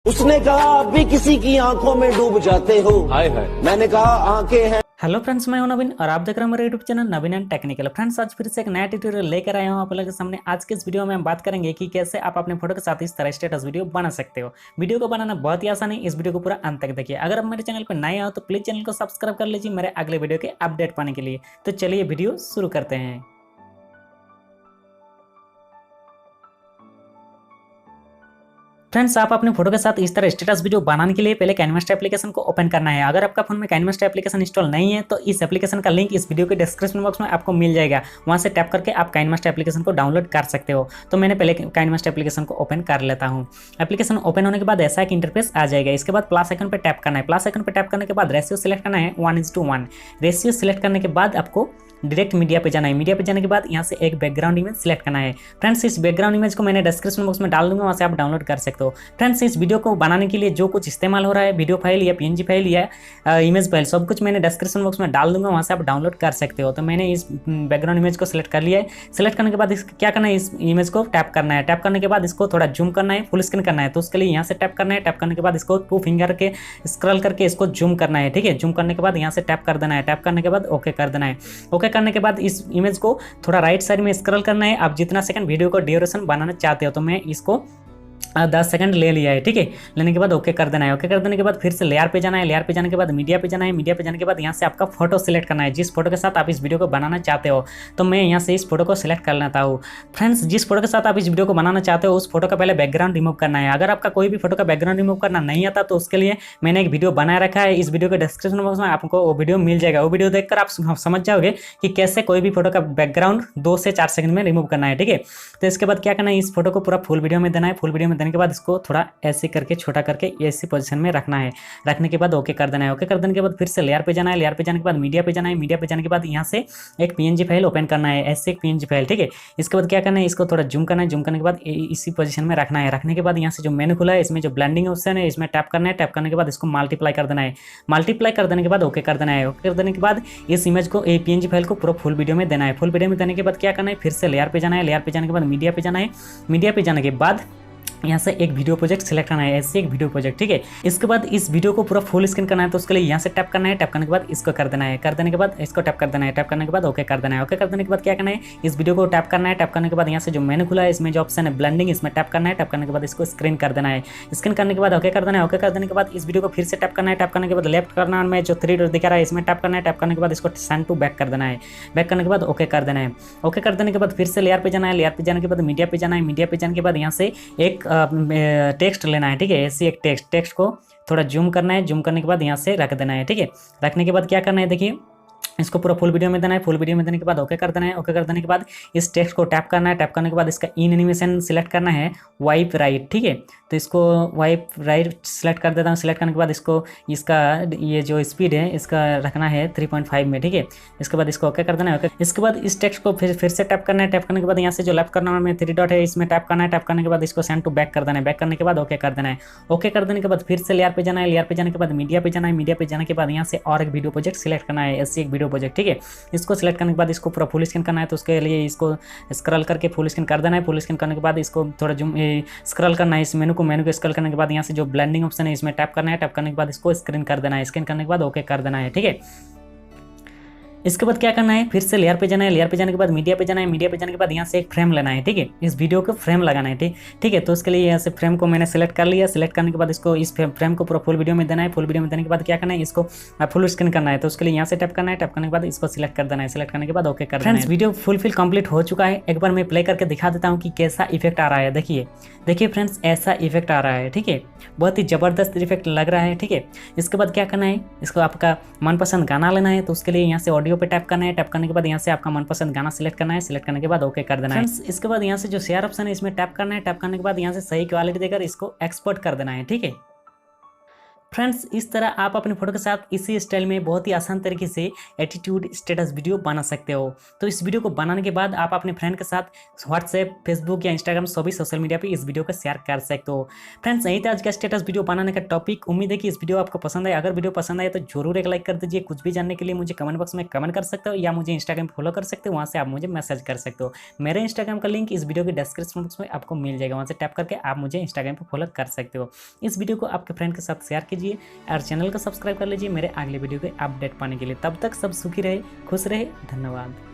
उसने कहा आप भी किसी की आंखों में डूब जाते हो। हाय हाय। मैंने कहा आंखें हैं। हेलो फ्रेंड्स, मैं हूं नवीन और आप देख रहे हैं मेरे YouTube channel Naveen and technical. Friends, आज फिर से एक नया ट्यूटोरियल लेकर आया हूं आप लोगों के सामने। आज के इस वीडियो में हम बात करेंगे कि कैसे आप अपने फोटो के साथ इस तरह स्टेटस वीडियो बना सकते हो। वीडियो को बनाना बहुत ही आसान है, इस वीडियो को पूरा अंत तक देखिए। अगर आप मेरे चैनल पर नए हो तो प्लीज चैनल को सब्सक्राइब कर लीजिए मेरे अगले वीडियो के अपडेट पाने के लिए। तो चलिए वीडियो शुरू करते हैं। फ्रेंड्स, आप अपने फोटो के साथ इस तरह स्टेटस वीडियो बनाने के लिए पहले कैनवास्टर एप्लीकेशन को ओपन करना है। अगर आपका फोन में कैनवास्टर एप्लीकेशन इंस्टॉल नहीं है तो इस एप्लीकेशन का लिंक इस वीडियो के डिस्क्रिप्शन बॉक्स में आपको मिल जाएगा। वहां से टैप करके आप कैनवास्टर एप्लीकेशन को डाउनलोड कर सकते हो। तो मैंने पहले कैनवास्टर एप्लीकेशन को ओपन कर लेता हूँ। एप्लीकेशन ओपन होने के बाद ऐसा एक इंटरफेस आ जाएगा। इसके बाद प्लस आइकन पर टैप करना है। प्लस आइकन पर टैप करने के बाद रेशियो सिलेक्ट करना है 1:1। रेशियो सिलेक्ट करने के बाद आपको डायरेक्ट मीडिया पे जाना है। मीडिया पे जाने के बाद यहाँ से एक बैकग्राउंड इमेज सिलेक्ट करना है। फ्रेंड्स, इस बैकग्राउंड इमेज को मैंने डिस्क्रिप्शन बॉक्स में डाल दूंगा, वहाँ से आप डाउनलोड कर सकते हो। फ्रेंड्स, इस वीडियो को बनाने के लिए जो कुछ इस्तेमाल हो रहा है, वीडियो फाइल या पीएनजी फाइल या इमेज फाइल, सब कुछ मैंने डिस्क्रिप्शन बॉक्स में डाल दूंगा, वहाँ से आप डाउनलोड कर सकते हो। तो मैंने इस बैकग्राउंड इमेज को सिलेक्ट कर लिया है। सिलेक्ट करने के बाद क्या करना है, इस इमेज को टैप करना है। टैप करने के बाद इसको थोड़ा जूम करना है, फुल स्क्रीन करना है। तो उसके लिए यहाँ से टैप करना है। टैप करने के बाद इसको 2 फिंगर के स्क्रॉल करके इसको जूम करना है। ठीक है, जूम करने के बाद यहाँ से टैप कर देना है। टैप करने के बाद ओके कर देना है। ओके करने के बाद इस इमेज को थोड़ा राइट साइड में स्क्रॉल करना है। आप जितना सेकंड वीडियो को ड्यूरेशन बनाना चाहते हो, तो मैं इसको 10 सेकंड ले लिया है। ठीक है, लेने के बाद ओके कर देना है। ओके कर देने के बाद फिर से लेयर पे जाना है। लेयर पे जाने के बाद मीडिया पे जाना है। मीडिया पे जाने के बाद यहाँ से आपका फोटो सिलेक्ट करना है, जिस फोटो के साथ आप इस वीडियो को बनाना चाहते हो। तो मैं यहाँ से इस फोटो को सिलेक्ट कर लेता हूँ। फ्रेंड्स, जिस फोटो के साथ आप इस वीडियो को बनाना चाहते हो उस फोटो का पहले बैकग्राउंड रिमूव करना है। अगर आपका कोई भी फोटो का बैकग्राउंड रिमूव करना नहीं आता तो उसके लिए मैंने एक वीडियो बना रखा है। इस वीडियो के डिस्क्रिप्शन बॉक्स में आपको वो वीडियो मिल जाएगा। वो वीडियो देखकर आप समझ जाओगे कि कैसे कोई भी फोटो का बैकग्राउंड 2 से 4 सेकंड में रिमूव करना है। ठीक है, तो इसके बाद क्या करना है, इस फोटो को पूरा फुल वीडियो में देना है। फुल वीडियो में देने के बाद इसको थोड़ा ऐसे करके छोटा करके ऐसी पोजीशन में रखना है। रखने के बाद ओके कर देना है। ओके कर देने के बाद फिर से लेयर पे जाना है। लेयर पे जाने के बाद मीडिया पे जाना है। मीडिया पे जाने के बाद यहाँ से एक पीएनजी फाइल ओपन करना है, ऐसे एक पीएनजी फाइल। ठीक है, इसके बाद क्या करना है, इसको थोड़ा जूम करना है। जूम करने के बाद इसी पोजीशन में रखना है। रखने के बाद यहाँ से जो मेनू खुला है, इसमें जो ब्लेंडिंग ऑप्शन है, इसमें टैप करना है। टैप करने के बाद इसको मल्टीप्लाई कर देना है। मल्टीप्लाई कर देने के बाद ओके कर देना है। ओके कर देने के बाद इस इमेज को पीएनजी फाइल को पूरा फुल वीडियो में देना है। फुल वीडियो में देने के बाद क्या करना है, फिर से लेयर पे जाना है। लेयर पे जाने के बाद मीडिया पे जाना है। मीडिया पे जाने के बाद यहाँ से एक वीडियो प्रोजेक्ट सिलेक्ट करना है, ऐसे एक वीडियो प्रोजेक्ट। ठीक है, इसके बाद इस वीडियो को पूरा फुल स्क्रीन करना है। तो उसके लिए यहाँ से टैप करना है। टैप करने के बाद इसको कर देना है। कर देने के बाद इसको टैप कर देना है। टैप करने के बाद ओके कर देना है। ओके कर देने के बाद क्या करना है, इस वीडियो को टैप करना है। टैप करने के बाद यहाँ से जो मेनू खुला है, इसमें जो ऑप्शन है ब्लेंडिंग, इसमें टैप करना है। टैप करने के बाद इसको स्क्रीन कर देना है। स्क्रीन करने के बाद ओके कर देना है। ओके कर देने के बाद इस वीडियो को फिर से टैप करना है। टैप करने के बाद लेफ्ट करना में जो 3 डॉट दिखा रहा है, इसमें टैप करना है। टैप करने के बाद इसको सेंड टू बैक कर देना है। बैक करने के बाद ओके कर देना है। ओके कर देने के बाद फिर से लेयर पे जाना है। लेयर पे जाने के बाद मीडिया पे जाना है। मीडिया पे जाने के बाद यहाँ से एक टेक्स्ट लेना है। ठीक है, ऐसी एक टेक्स्ट को थोड़ा जूम करना है। जूम करने के बाद यहाँ से रख देना है। ठीक है, रखने के बाद क्या करना है, देखिए इसको पूरा फुल वीडियो में देना है। फुल वीडियो में देने के बाद ओके कर देना है। ओके कर देने के बाद इस टेक्स्ट को टैप करना है। टैप करने के बाद इसका इन एनिमेशन सिलेक्ट करना है, वाइप राइट। ठीक है, तो इसको वाइप राइट सिलेक्ट कर देता हूँ। सिलेक्ट करने के बाद इसको इसका ये जो स्पीड है इसका रखना है 3.5 में। ठीक है, इसके बाद इसको ओके कर देना है। ओके, इसके बाद इस टेक्स्ट को फिर से टैप करना है। टैप करने के बाद यहाँ से जो लेफ्ट कॉर्नर में 3 डॉट है, इसमें टैप करना है। टैप करने के बाद इसको सेंड टू बैक कर देना है। बैक करने के बाद ओके कर देना है। ओके कर देने के बाद फिर से लेयर पे जाना है। लेयर पे जाने के बाद मीडिया पे जाना है। मीडिया पे जाने के बाद यहाँ से और एक वीडियो प्रोजेक्ट सिलेक्ट करना है, ऐसे एक वीडियो प्रोजेक्ट। ठीक है, इसको सिलेक्ट करने के बाद इसको पूरा फुल स्क्रीन करना है। तो उसके लिए इसको स्क्रॉल करके फुल स्क्रीन कर देना है। फुल स्क्रीन करने के बाद इसको थोड़ा जूम स्क्रॉल करना है। इस मेनू को स्क्रॉल करने के बाद यहाँ से जो ब्लेंडिंग ऑप्शन है, इसमें टैप करना है। टैप करने के बाद इसको स्क्रीन कर देना है। स्क्रीन करने के बाद ओके कर देना है। ठीक है, इसके बाद क्या करना है, फिर से लेयर पे जाना है। लेयर पे जाने के बाद मीडिया पे जाना है। मीडिया पे जाने के बाद यहाँ से एक फ्रेम लेना है। ठीक है, इस वीडियो को फ्रेम लगाना है। ठीक है, तो उसके लिए यहाँ से फ्रेम को मैंने सेलेक्ट कर लिया। सेलेक्ट करने के बाद इसको इस फ्रेम को पूरा फुल वीडियो में देना है। फुल वीडियो में देने के बाद क्या करना है, इसको फुल स्क्रीन करना है। तो उसके लिए यहाँ से टैप करना है। टैप करने के बाद इसको सिलेक्ट कर देना है। सिलेक्ट करने के बाद ओके कर देना है। फ्रेंड्स, वीडियो फुलफिल कंप्लीट हो चुका है। एक बार मैं प्ले करके दिखा देता हूँ कि कैसा इफेक्ट आ रहा है। देखिए फ्रेंड्स, ऐसा इफेक्ट आ रहा है। ठीक है, बहुत ही ज़बरदस्त इफेक्ट लग रहा है। ठीक है, इसके बाद क्या करना है, इसको आपका मनपसंद गाना लेना है। तो उसके लिए यहाँ से ऑडियो पे टैप करना है। टैप करने के बाद यहाँ से आपका मनपसंद गाना सिलेक्ट करना है। सिलेक्ट करने के बाद ओके कर देना है। इसके बाद यहाँ से जो शेयर ऑप्शन है, इसमें टैप करना है। टैप करने के बाद यहाँ से सही क्वालिटी देकर इसको एक्सपोर्ट कर देना है। ठीक है, फ्रेंड्स, इस तरह आप अपनी फोटो के साथ इसी स्टाइल में बहुत ही आसान तरीके से एटीट्यूड स्टेटस वीडियो बना सकते हो। तो इस वीडियो को बनाने के बाद आप अपने फ्रेंड के साथ व्हाट्सएप, फेसबुक या इंस्टाग्राम सभी सोशल मीडिया पे इस वीडियो को शेयर कर सकते हो। फ्रेंड्स, यही था आज का स्टेटस वीडियो बनाने का टॉपिक। उम्मीद है कि इस वीडियो आपको पसंद आए। अगर वीडियो पसंद आए तो जरूर एक लाइक कर दीजिए। कुछ भी जानने के लिए मुझे कमेंट बॉक्स में कमेंट कर सकते हो या मुझे इंस्टाग्राम फॉलो कर सकते हो, वहाँ से आप मुझे मैसेज कर सकते हो। मेरे इंस्टाग्राम का लिंक इस वीडियो के डिस्क्रिप्शन बॉक्स में आपको मिल जाएगा, वहाँ से टैप करके आप मुझे इंस्टाग्राम पर फॉलो कर सकते हो। इस वीडियो को आपके फ्रेंड के साथ शेयर कीजिए और चैनल को सब्सक्राइब कर लीजिए मेरे अगले वीडियो के अपडेट पाने के लिए। तब तक सब सुखी रहे, खुश रहे। धन्यवाद।